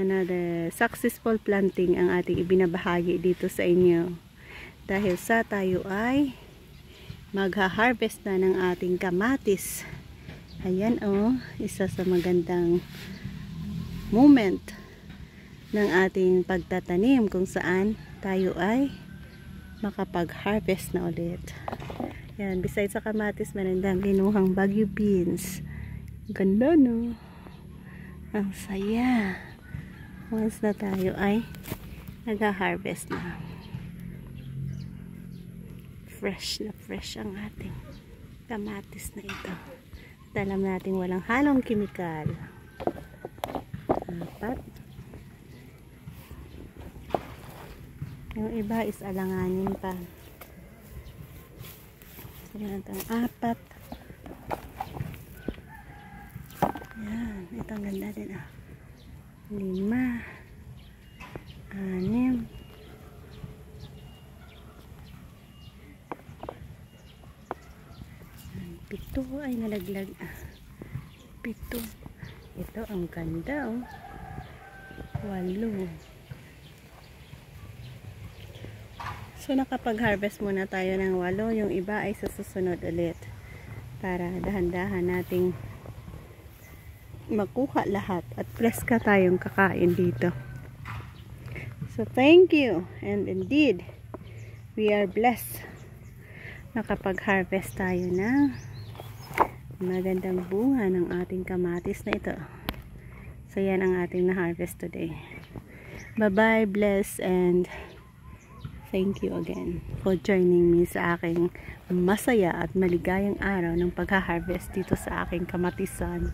Another successful planting ang ating ibinabahagi dito sa inyo. Dahil sa tayo ay magha-harvest na ng ating kamatis. Ayan isa sa magandang moment ng ating pagtatanim kung saan tayo ay makapag-harvest na ulit. Yan, besides sa kamatis, manandang kinuhang Baguio beans. Ganda no? Ang saya. Once na tayo ay nag-harvest na. Fresh na fresh ang ating kamatis na ito. At alam natin walang halong kimikal. Apat. Yung iba is alanganin pa. So, itong apat. Yan. Ito ang ganda din 5, 6, 7 ay nalaglag 7. Ito ang ganda 8. So nakapag-harvest muna tayo ng 8, yung iba ay sa susunod ulit para dahan-dahan nating makuha lahat at preska tayong kakain dito. So thank you, and indeed we are blessed nakapag-harvest tayo ng magandang bunga ng ating kamatis na ito. So yan ang ating na-harvest today. Bye bye, bless, and thank you again for joining me sa aking masaya at maligayang araw ng pag-harvest dito sa aking kamatisan.